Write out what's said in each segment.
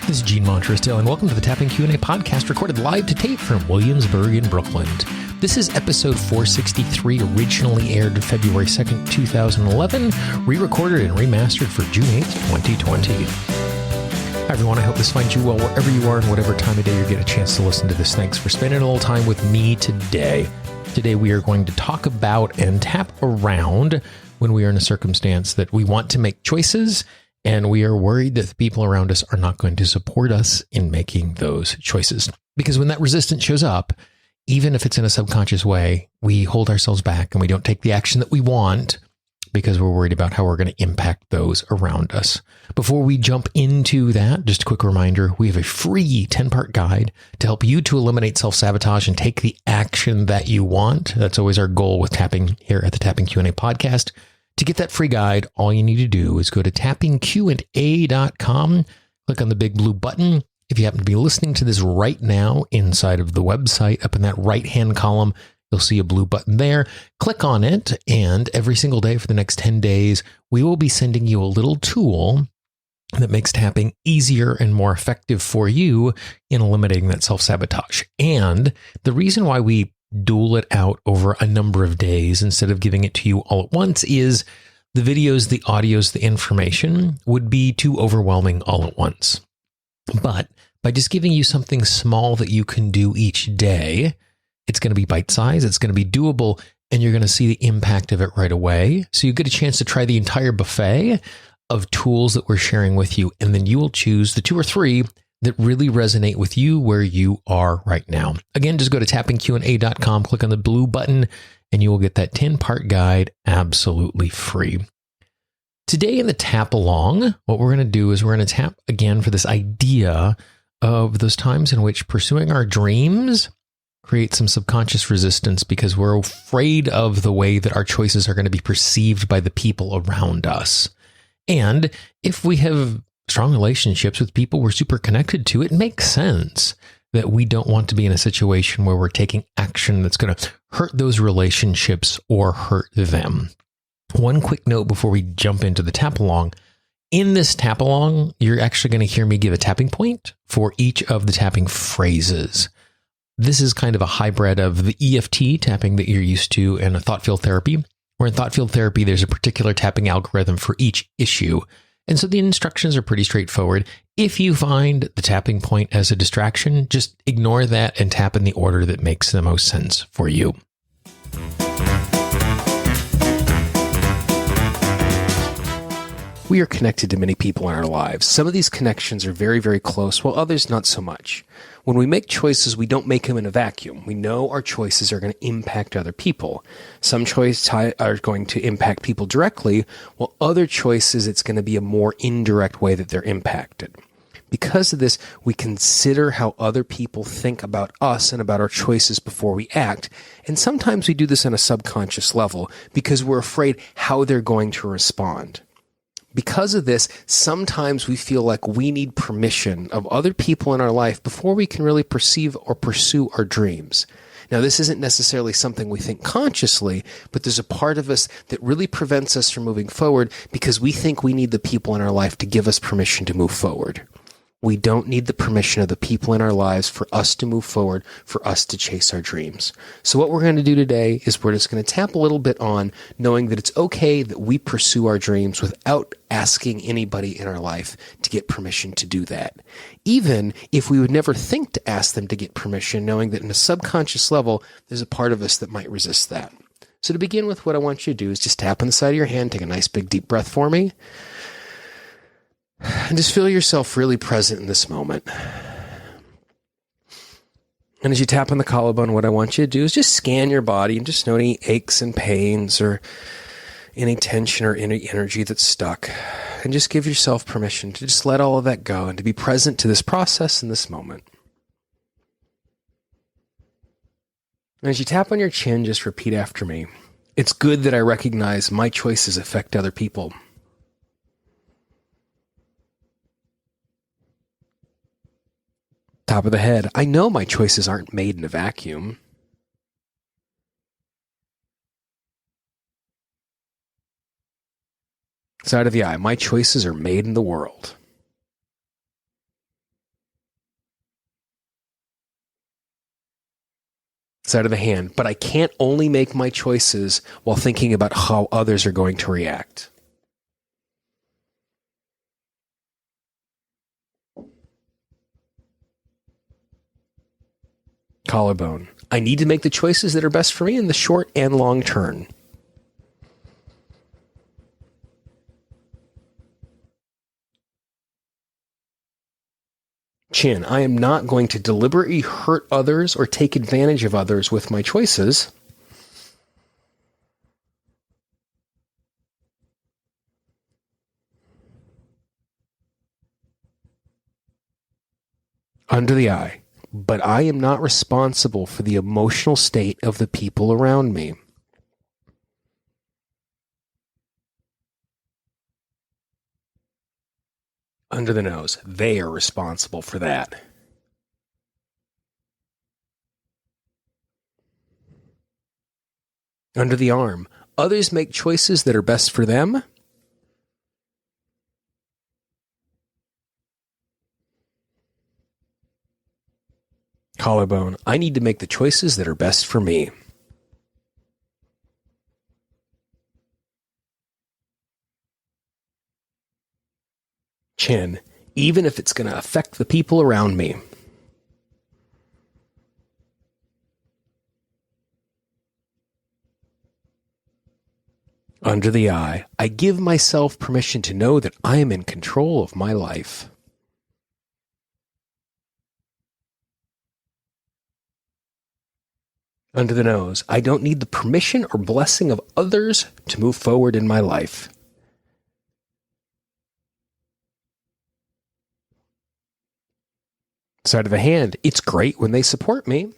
This is Gene Montrestale, and welcome to the Tapping Q&A podcast recorded live to tape from Williamsburg in Brooklyn. This is episode 463, originally aired February 2nd, 2011, re-recorded and remastered for June 8th, 2020. Hi everyone, I hope this finds you well wherever you are and whatever time of day you get a chance to listen to this. Thanks for spending a little time with me today. Today we are going to talk about and tap around when we are in a circumstance that we want to make choices and we are worried that the people around us are not going to support us in making those choices. Because when that resistance shows up, even if it's in a subconscious way, we hold ourselves back and we don't take the action that we want because we're worried about how we're going to impact those around us. Before we jump into that, just a quick reminder, we have a free 10-part guide to help you to eliminate self-sabotage and take the action that you want. That's always our goal with tapping here at the Tapping Q&A podcast. To get that free guide, all you need to do is go to tappingqa.com, click on the big blue button. If you happen to be listening to this right now inside of the website, up in that right-hand column, you'll see a blue button there. Click on it, and every single day for the next 10 days, we will be sending you a little tool that makes tapping easier and more effective for you in eliminating that self-sabotage. And the reason why we duel it out over a number of days instead of giving it to you all at once is the videos, the audios, the information would be too overwhelming all at once. But by just giving you something small that you can do each day, it's going to be bite-sized, it's going to be doable, and you're going to see the impact of it right away. So you get a chance to try the entire buffet of tools that we're sharing with you, and then you will choose the 2 or 3 that really resonate with you where you are right now. Again, just go to tappingqa.com, click on the blue button, and you will get that 10-part guide absolutely free. Today in the tap along, what we're going to do is we're going to tap again for this idea of those times in which pursuing our dreams creates some subconscious resistance because we're afraid of the way that our choices are going to be perceived by the people around us. And if we have strong relationships with people we're super connected to, it makes sense that we don't want to be in a situation where we're taking action that's going to hurt those relationships or hurt them. One quick note before we jump into the tap along. In this tap along, you're actually going to hear me give a tapping point for each of the tapping phrases. This is kind of a hybrid of the EFT tapping that you're used to and a thought field therapy, where in thought field therapy, there's a particular tapping algorithm for each issue. And so the instructions are pretty straightforward. If you find the tapping point as a distraction, just ignore that and tap in the order that makes the most sense for you. We are connected to many people in our lives. Some of these connections are very, very close, while others not so much. When we make choices, we don't make them in a vacuum. We know our choices are going to impact other people. Some choices are going to impact people directly, while other choices, it's going to be a more indirect way that they're impacted. Because of this, we consider how other people think about us and about our choices before we act. And sometimes we do this on a subconscious level because we're afraid how they're going to respond. Because of this, sometimes we feel like we need permission of other people in our life before we can really perceive or pursue our dreams. Now, this isn't necessarily something we think consciously, but there's a part of us that really prevents us from moving forward because we think we need the people in our life to give us permission to move forward. We don't need the permission of the people in our lives for us to move forward, for us to chase our dreams. So what we're going to do today is we're just going to tap a little bit on knowing that it's okay that we pursue our dreams without asking anybody in our life to get permission to do that. Even if we would never think to ask them to get permission, knowing that in a subconscious level, there's a part of us that might resist that. So to begin with, what I want you to do is just tap on the side of your hand, take a nice big deep breath for me. And just feel yourself really present in this moment. And as you tap on the collarbone, what I want you to do is just scan your body and just know any aches and pains or any tension or any energy that's stuck. And just give yourself permission to just let all of that go and to be present to this process in this moment. And as you tap on your chin, just repeat after me. It's good that I recognize my choices affect other people. Top of the head, I know my choices aren't made in a vacuum. Side of the eye, my choices are made in the world. Side of the hand. But I can't only make my choices while thinking about how others are going to react. Collarbone. I need to make the choices that are best for me in the short and long term. Chin. I am not going to deliberately hurt others or take advantage of others with my choices. Under the eye. But I am not responsible for the emotional state of the people around me. Under the nose. They are responsible for that. Under the arm. Others make choices that are best for them. Collarbone. I need to make the choices that are best for me. Chin. Even if it's going to affect the people around me. Under the eye. I give myself permission to know that I am in control of my life. Under the nose. I don't need the permission or blessing of others to move forward in my life. Side of the hand. It's great when they support me.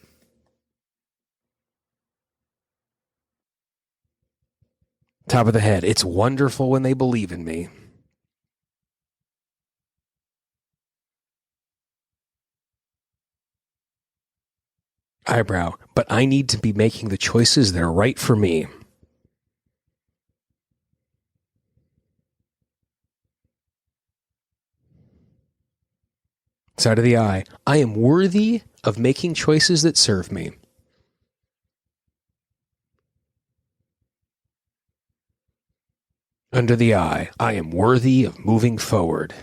Top of the head. It's wonderful when they believe in me. Eyebrow. But I need to be making the choices that are right for me. Side of the eye. I am worthy of making choices that serve me. Under the eye. I am worthy of moving forward.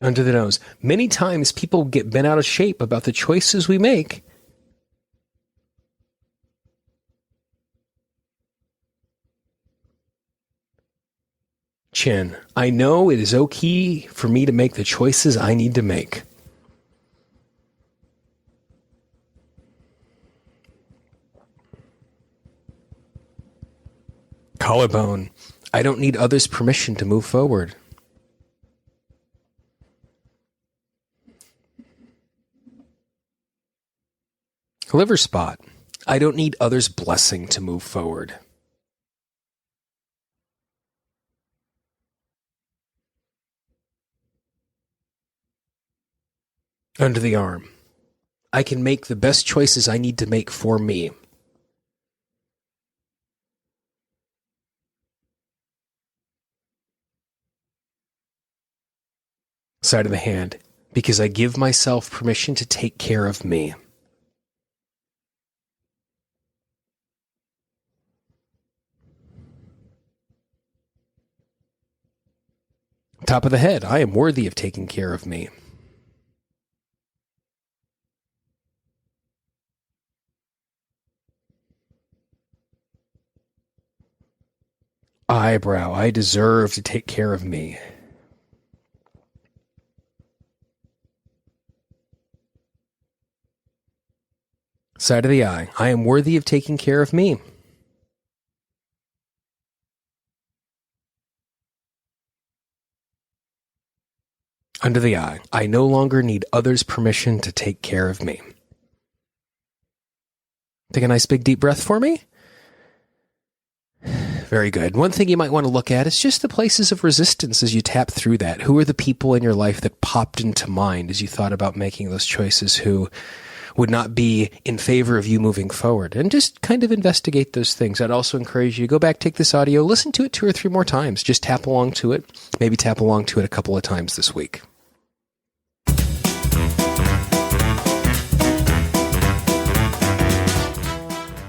Under the nose. Many times people get bent out of shape about the choices we make. Chin. I know it is okay for me to make the choices I need to make. Collarbone. I don't need others' permission to move forward. Liver spot. I don't need others' blessing to move forward. Under the arm. I can make the best choices I need to make for me. Side of the hand. Because I give myself permission to take care of me. Top of the head. I am worthy of taking care of me. Eyebrow. I deserve to take care of me. Side of the eye. I am worthy of taking care of me. Under the eye. I no longer need others' permission to take care of me. Take a nice big deep breath for me. Very good. One thing you might want to look at is just the places of resistance as you tap through that. Who are the people in your life that popped into mind as you thought about making those choices who would not be in favor of you moving forward. And just kind of investigate those things. I'd also encourage you to go back, take this audio, listen to it 2 or 3 more times. Just tap along to it. Maybe tap along to it a couple of times this week.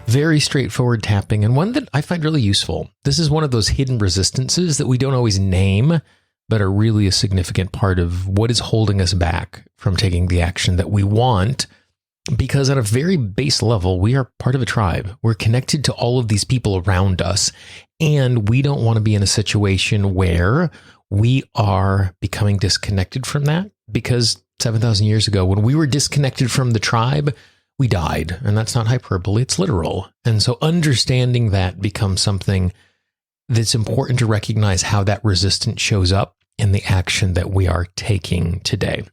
Very straightforward tapping, and one that I find really useful. This is one of those hidden resistances that we don't always name, but are really a significant part of what is holding us back from taking the action that we want. Because at a very base level, we are part of a tribe. We're connected to all of these people around us, and we don't want to be in a situation where we are becoming disconnected from that. Because 7,000 years ago, when we were disconnected from the tribe, we died. And that's not hyperbole, it's literal. And so understanding that becomes something that's important to recognize how that resistance shows up in the action that we are taking today.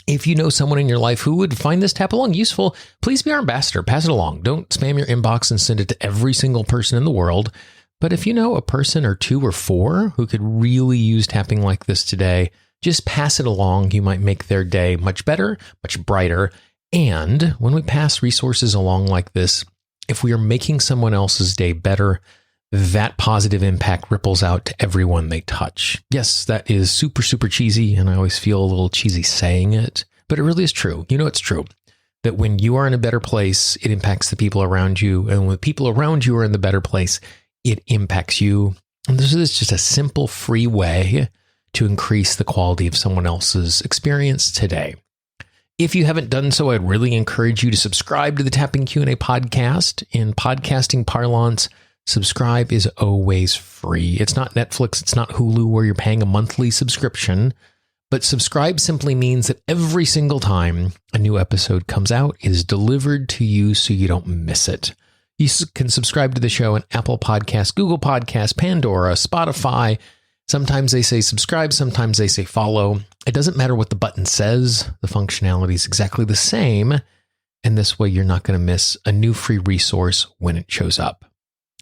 If you know someone in your life who would find this tap along useful, please be our ambassador. Pass it along. Don't spam your inbox and send it to every single person in the world. But if you know a person or 2 or 4 who could really use tapping like this today, just pass it along. You might make their day much better, much brighter. And when we pass resources along like this, if we are making someone else's day better, that positive impact ripples out to everyone they touch. Yes, that is super, super cheesy, and I always feel a little cheesy saying it, but it really is true. You know, it's true that when you are in a better place, it impacts the people around you. And when people around you are in the better place, it impacts you. And this is just a simple, free way to increase the quality of someone else's experience today. If you haven't done so, I'd really encourage you to subscribe to the Tapping Q&A podcast. In podcasting parlance, subscribe is always free. It's not Netflix, it's not Hulu where you're paying a monthly subscription, but subscribe simply means that every single time a new episode comes out, it is delivered to you so you don't miss it. You can subscribe to the show on Apple Podcasts, Google Podcasts, Pandora, Spotify. Sometimes they say subscribe, sometimes they say follow. It doesn't matter what the button says. The functionality is exactly the same. And this way you're not going to miss a new free resource when it shows up.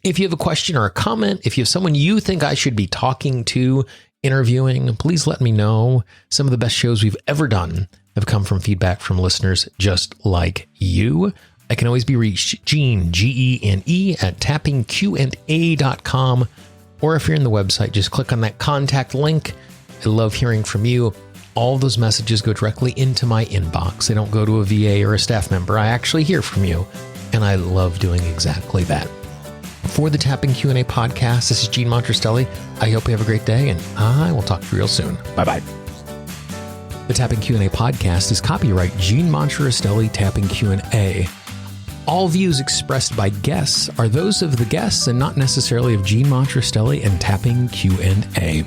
If you have a question or a comment, if you have someone you think I should be talking to, interviewing, please let me know. Some of the best shows we've ever done have come from feedback from listeners just like you. I can always be reached, Gene, Gene, at tappingqna.com. Or if you're in the website, just click on that contact link. I love hearing from you. All those messages go directly into my inbox. They don't go to a VA or a staff member. I actually hear from you, and I love doing exactly that. For the Tapping Q&A podcast, this is Gene Montrestelli. I hope you have a great day, and I will talk to you real soon. Bye-bye. The Tapping Q&A podcast is copyright Gene Montrestelli Tapping Q&A. All views expressed by guests are those of the guests and not necessarily of Gene Montrestelli and Tapping Q&A.